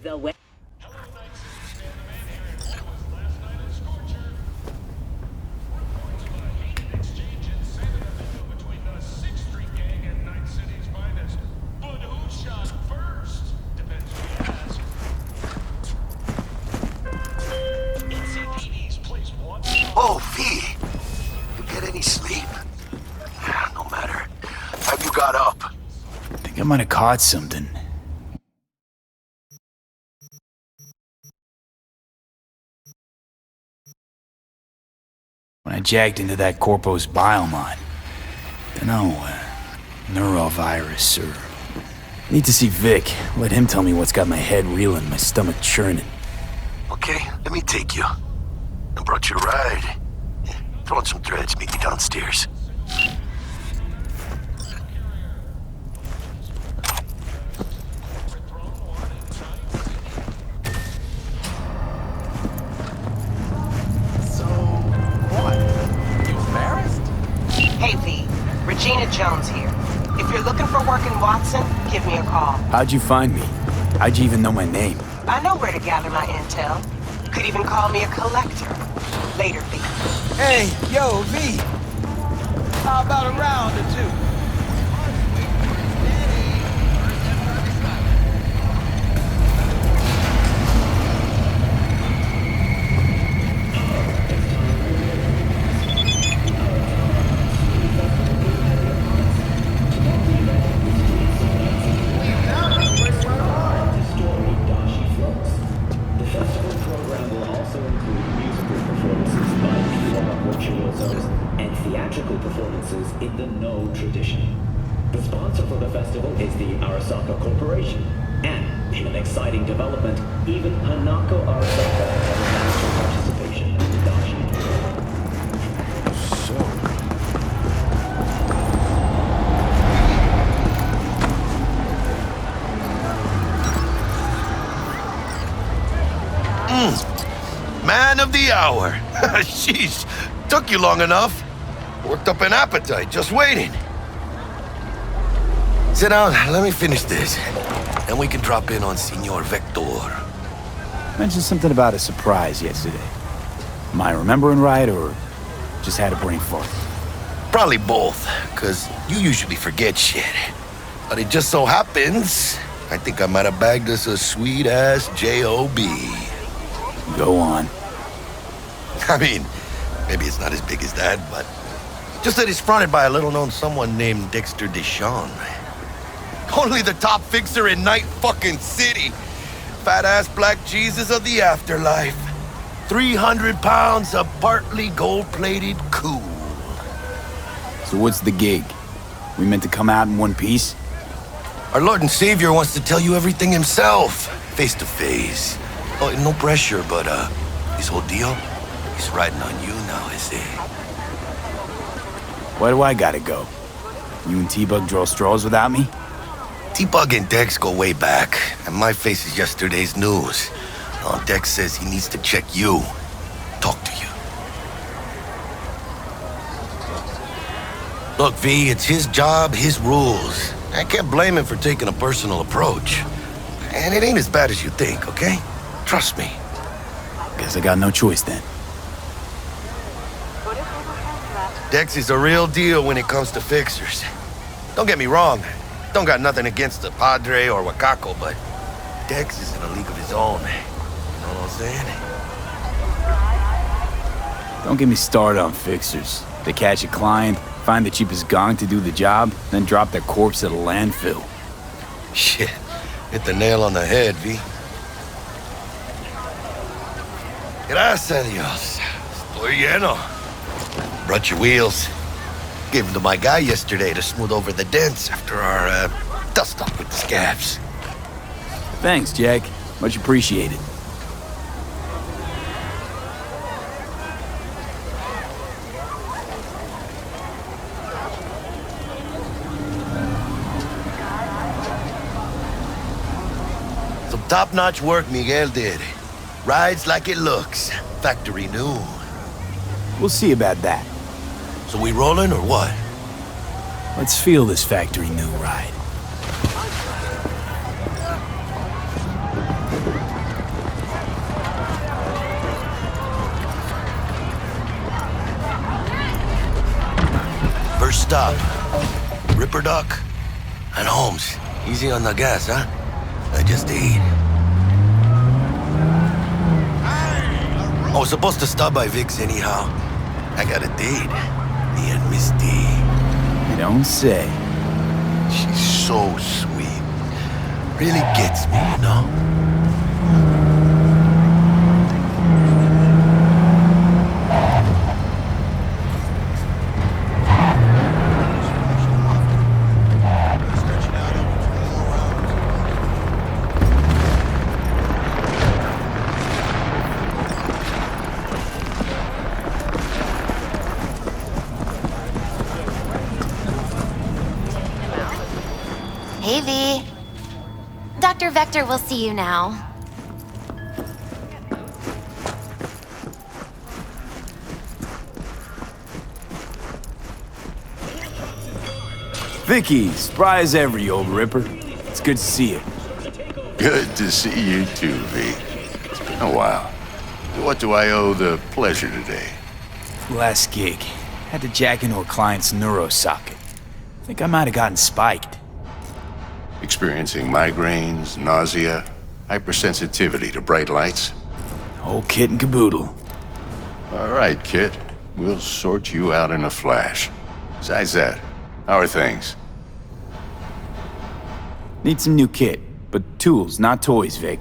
The way. Oh, V! You get any sleep? No matter. Have you got up? I think I might have caught something. When I jacked into that Corpo's biomod. Dunno, neurovirus or... Need to see Vic. Let him tell me what's got my head reeling, my stomach churning. Okay, let me take you. I brought you a ride. Throw on some threads, meet me downstairs. So, what? You embarrassed? Hey V, Regina Jones here. If you're looking for work in Watson, give me a call. How'd you find me? How'd you even know my name? I know where to gather my intel. Could even call me a collector. Later, V. Hey, yo, V. How about a round or two? Performances in the No tradition. The sponsor for the festival is the Arasaka Corporation, and in an exciting development, even Hanako Arasaka has announced her participation in the Dashi. Man of the hour. Sheesh, took you long enough. Worked up an appetite, just waiting. Sit down, let me finish this. Then we can drop in on Senor Vector. Mentioned something about a surprise yesterday. Am I remembering right, or just had a brain fart? Probably both, because you usually forget shit. But it just so happens, I think I might have bagged us a sweet-ass J.O.B. Go on. I mean, maybe it's not as big as that, but... just that it's fronted by a little-known someone named Dexter Deshawn. Only the top fixer in Night fucking City. Fat-ass black Jesus of the afterlife. 300 pounds of partly gold-plated cool. So what's the gig? We meant to come out in one piece? Our Lord and Savior wants to tell you everything himself, face-to-face. Oh, no pressure, but, his whole deal, he's riding on you now, is he? Why do I gotta go? You and T-Bug draw straws without me? T-Bug and Dex go way back, and my face is yesterday's news. Dex says he needs to check you, talk to you. Look, V, it's his job, his rules. I can't blame him for taking a personal approach. And it ain't as bad as you think, okay? Trust me. Guess I got no choice then. Dex is a real deal when it comes to fixers. Don't get me wrong, don't got nothing against the Padre or Wakako, but Dex is in a league of his own. You know what I'm saying? Don't get me started on fixers. They catch a client, find the cheapest gong to do the job, then drop their corpse at a landfill. Shit, hit the nail on the head, V. Gracias a Dios. Estoy lleno. Brought your wheels. Gave them to my guy yesterday to smooth over the dents after our, dust-up with the scabs. Thanks, Jack. Much appreciated. Some top-notch work Miguel did. Rides like it looks. Factory new. We'll see about that. So we rolling or what? Let's feel this factory new ride. stop? Ripperdoc? And Holmes, easy on the gas, huh? I just ate. I was supposed to stop by Vic's anyhow. I got a date. Me and Miss D. You don't say. She's so sweet. Really gets me, you know? Hey, V. Dr. Vector will see you now. Vicky, spry as ever, you old ripper. It's good to see you. Good to see you too, V. It's been a while. What do I owe the pleasure today? Last gig. Had to jack into a client's neuro socket. Think I might have gotten spiked. Experiencing migraines, nausea, hypersensitivity to bright lights? Whole kit and caboodle. All right, kid. We'll sort you out in a flash. Besides that, how are things? Need some new kit, but tools, not toys, Vic.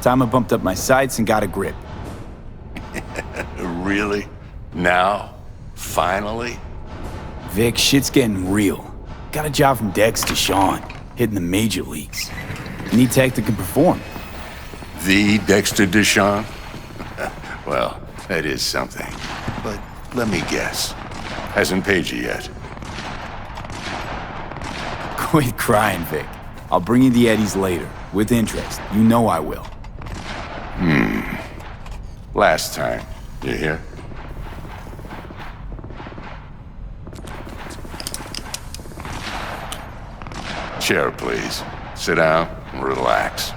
Time I bumped up my sights and got a grip. Really? Now? Finally? Vic, shit's getting real. Got a job from Dex to Sean, hitting the major leagues. Need tech that can perform. The Dexter Deshawn? Well, that is something. But let me guess. Hasn't paid you yet. Quit crying, Vic. I'll bring you the eddies later, with interest. You know I will. Last time. You hear? Chair, please. Sit down and relax.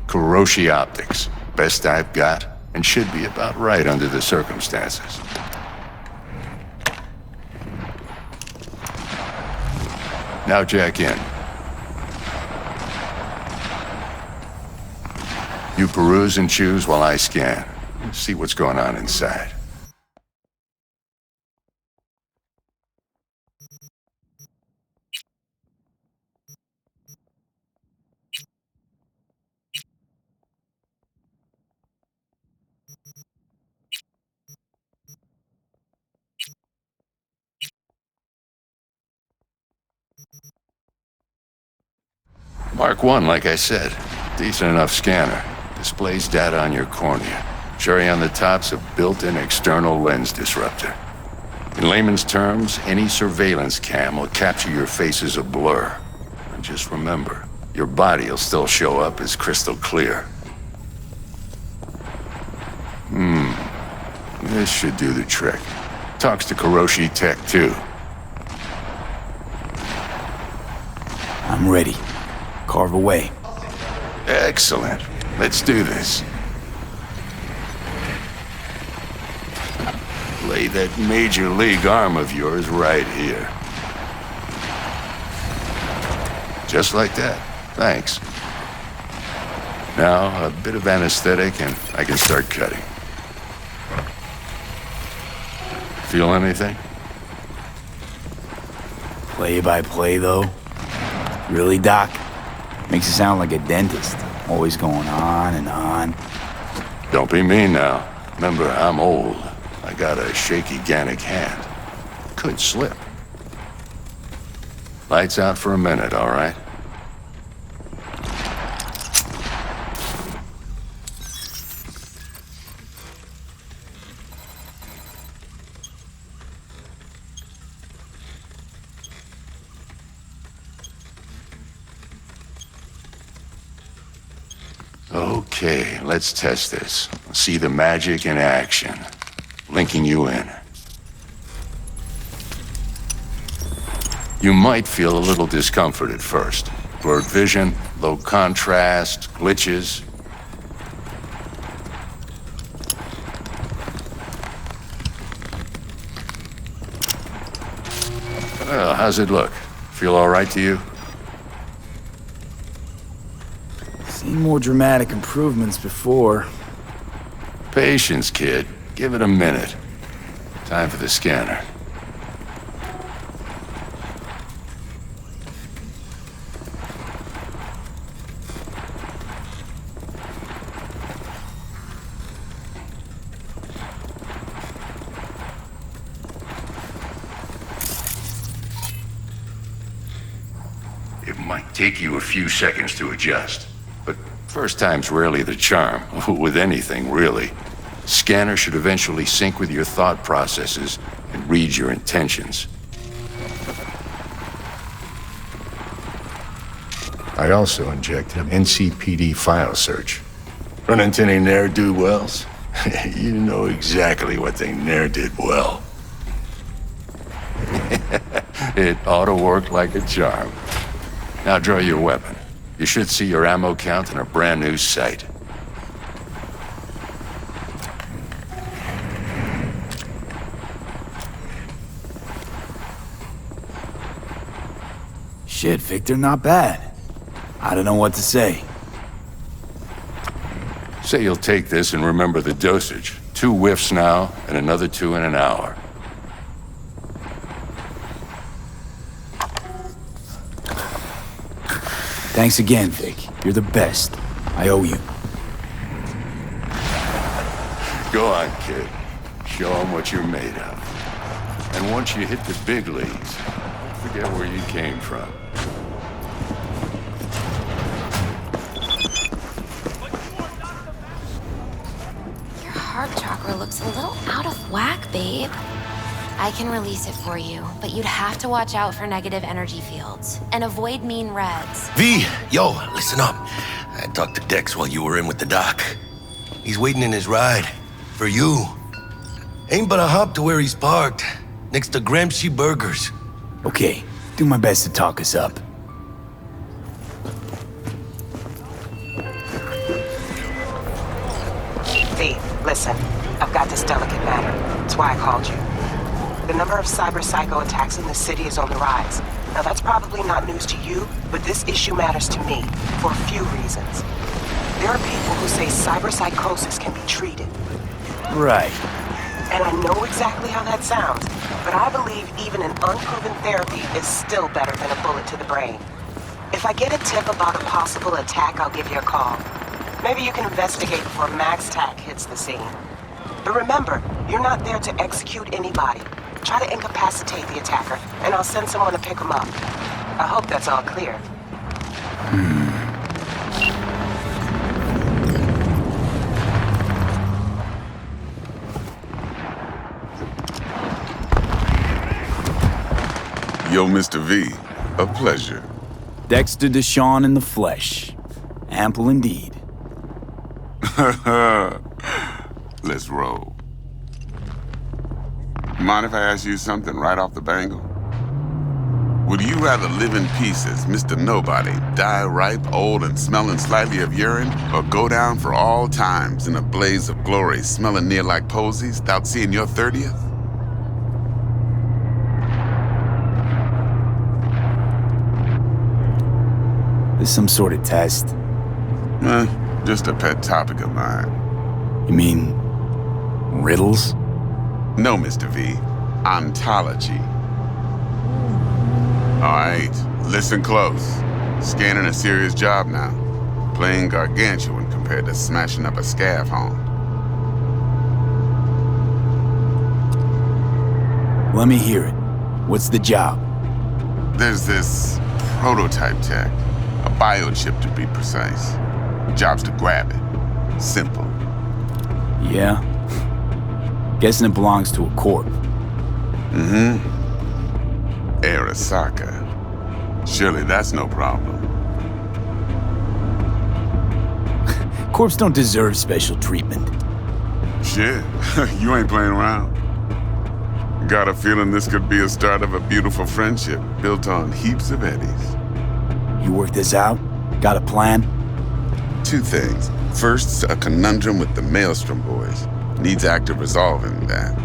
Kuroshi Optics. Best I've got, and should be about right under the circumstances. Now jack in. You peruse and choose while I scan. See what's going on inside. Mark 1, like I said. Decent enough scanner. Displays data on your cornea. Cherry on the top's a built-in external lens disruptor. In layman's terms, any surveillance cam will capture your face as a blur. And just remember, your body will still show up as crystal clear. This should do the trick. Talks to Kuroshi Tech, too. I'm ready. Carve away. Excellent. Let's do this. Lay that major league arm of yours right here. Just like that. Thanks. Now, a bit of anesthetic and I can start cutting. Feel anything? Play by play, though. Really, Doc? Makes you sound like a dentist. Always going on and on. Don't be mean now. Remember, I'm old. I got a shaky Gannic hand. Could slip. Lights out for a minute, all right? Okay, let's test this. See the magic in action. Linking you in. You might feel a little discomfort at first. Blurred vision, low contrast, glitches. Well, how's it look? Feel all right to you? Seen more dramatic improvements before. Patience, kid. Give it a minute. Time for the scanner. It might take you a few seconds to adjust, but first time's rarely the charm, with anything, really. Scanner should eventually sync with your thought processes and read your intentions. I also inject an NCPD file search. Run into any ne'er-do-wells? You know exactly what they ne'er did well. It ought to work like a charm. Now draw your weapon. You should see your ammo count in a brand new sight. Shit, Victor, not bad. I don't know what to say. Say you'll take this and remember the dosage. 2 whiffs now, and another 2 in an hour. Thanks again, Vic. You're the best. I owe you. Go on, kid. Show them what you're made of. And once you hit the big leagues, don't forget where you came from. Your heart chakra looks a little out of whack, babe. I can release it for you, but you'd have to watch out for negative energy fields and avoid mean reds. V, yo, listen up. I talked to Dex while you were in with the doc. He's waiting in his ride. For you. Ain't but a hop to where he's parked. Next to Gramsci Burgers. Okay, do my best to talk us up. V, listen. I've got this delicate matter. That's why I called you. The number of cyber-psycho attacks in the city is on the rise. Now that's probably not news to you, but this issue matters to me for a few reasons. There are people who say cyber-psychosis can be treated. Right. And I know exactly how that sounds, but I believe even an unproven therapy is still better than a bullet to the brain. If I get a tip about a possible attack, I'll give you a call. Maybe you can investigate before Max Tac hits the scene. But remember, you're not there to execute anybody. Try to incapacitate the attacker, and I'll send someone to pick him up. I hope that's all clear. Yo, Mr. V, a pleasure. Dexter Deshawn in the flesh. Ample indeed. Let's roll. Mind if I ask you something right off the bangle? Would you rather live in peace as Mr. Nobody, die ripe, old, and smelling slightly of urine, or go down for all times in a blaze of glory, smelling near like posies, without seeing your 30th? This some sort of test? Just a pet topic of mine. You mean riddles? No, Mr. V. Ontology. All right, listen close. Scanning a serious job now. Playing gargantuan compared to smashing up a scav home. Let me hear it. What's the job? There's this prototype tech. A biochip, to be precise. Job's to grab it. Simple. Yeah? Guessing it belongs to a corp. Arasaka. Surely that's no problem. Corps don't deserve special treatment. Shit, you ain't playing around. Got a feeling this could be a start of a beautiful friendship built on heaps of eddies. You work this out? Got a plan? Two things. First, a conundrum with the Maelstrom boys. Needs active resolving that.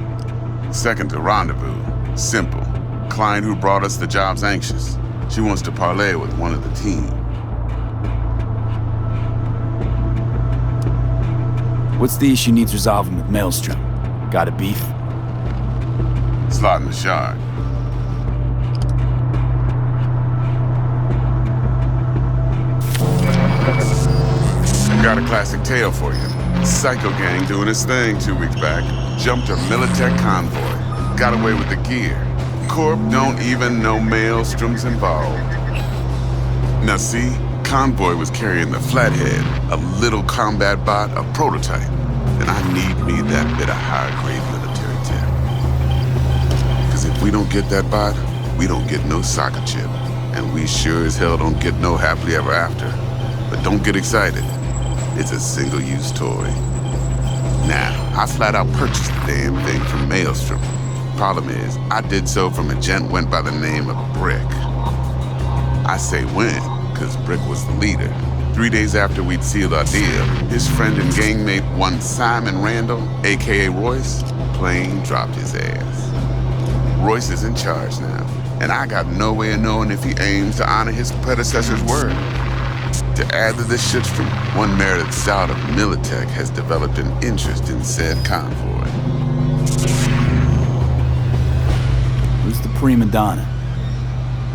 Second, a rendezvous. Simple. Client who brought us the job's anxious. She wants to parlay with one of the team. What's the issue needs resolving with Maelstrom? Got a beef? Slot in the shard. Got a classic tale for you. Psycho gang doing his thing 2 weeks back. Jumped a Militech convoy. Got away with the gear. Corp don't even know Maelstrom's involved. Now see, convoy was carrying the Flathead, a little combat bot, a prototype. And I need me that bit of high-grade military tech. Cause if we don't get that bot, we don't get no soccer chip. And we sure as hell don't get no happily ever after. But don't get excited. It's a single-use toy. Now, I flat out purchased the damn thing from Maelstrom. Problem is, I did so from a gent went by the name of Brick. I say when, cause Brick was the leader. 3 days after we'd sealed our deal, his friend and gangmate, one Simon Randall, aka Royce, plain dropped his ass. Royce is in charge now, and I got no way of knowing if he aims to honor his predecessor's word. To add to this shitstorm, one merited Zout of Militech has developed an interest in said convoy. Who's the prima donna?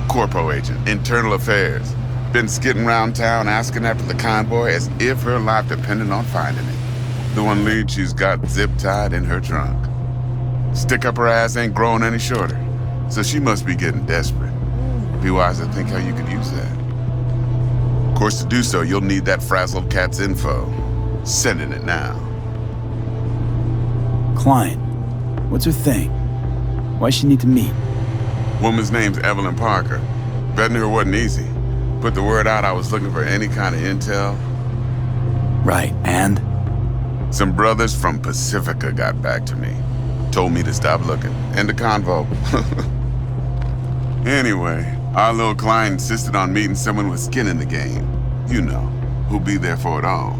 Corpo agent, internal affairs. Been skidding around town asking after the convoy as if her life depended on finding it. The one lead she's got zip-tied in her trunk. Stick up her ass ain't growing any shorter, so she must be getting desperate. Be wise to think how you could use that. Of course, to do so, you'll need that frazzled cat's info. Sending it now. Client. What's her thing? Why she need to meet? Woman's name's Evelyn Parker. Betting her wasn't easy. Put the word out I was looking for any kind of intel. Right, and? Some brothers from Pacifica got back to me. Told me to stop looking. End the convo. Anyway, our little client insisted on meeting someone with skin in the game. You know, who'll be there for it all.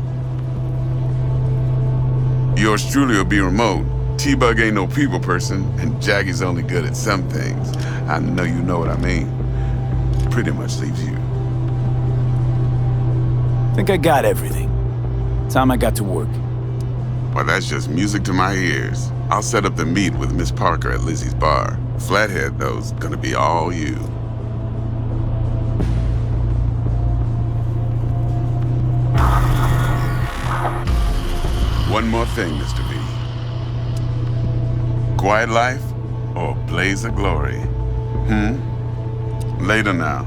Yours truly will be remote. T-Bug ain't no people person, and Jaggy's only good at some things. I know you know what I mean. Pretty much leaves you. Think I got everything. Time I got to work. Well, that's just music to my ears. I'll set up the meet with Miss Parker at Lizzie's bar. Flathead, though's gonna be all you. One more thing, Mr. V. Quiet life or blaze of glory? Later now.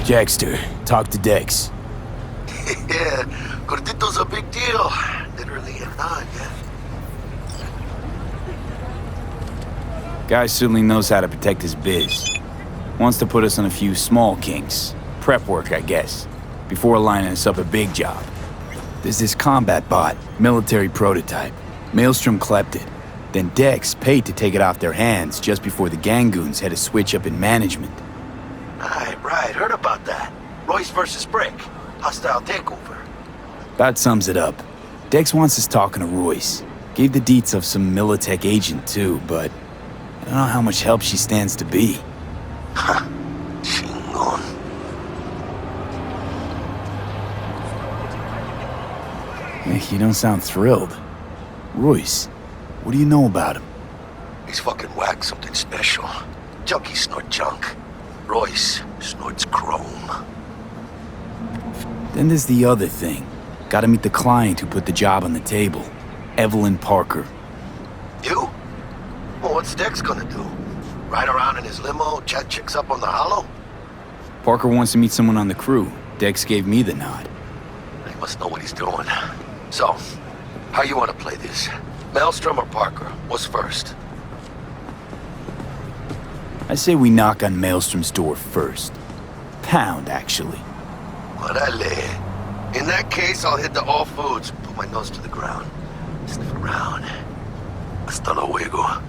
Jackster, talk to Dex. Yeah, Gordito's a big deal. Literally a nod, yeah. Guy certainly knows how to protect his biz. Wants to put us on a few small kinks. Prep work, I guess. Before lining us up a big job. There's this combat bot, military prototype. Maelstrom clept it. Then Dex paid to take it off their hands just before the Gangoons had a switch up in management. Right, heard about that. Royce versus Brick. Hostile takeover. That sums it up. Dex wants us talking to Royce. Gave the deets of some Militech agent too, but I don't know how much help she stands to be. Ha. Chingon. You don't sound thrilled. Royce, what do you know about him? He's fucking whack, something special. Junkies snort junk. Royce snorts chrome. Then there's the other thing. Gotta meet the client who put the job on the table. Evelyn Parker. You? Well, what's Dex gonna do? Ride around in his limo, chat chicks up on the hollow? Parker wants to meet someone on the crew. Dex gave me the nod. He must know what he's doing. So, how you want to play this? Maelstrom or Parker? What's first? I say we knock on Maelstrom's door first. Pound, actually. Orale. In that case, I'll hit the All Foods, put my nose to the ground, sniff around. Hasta luego.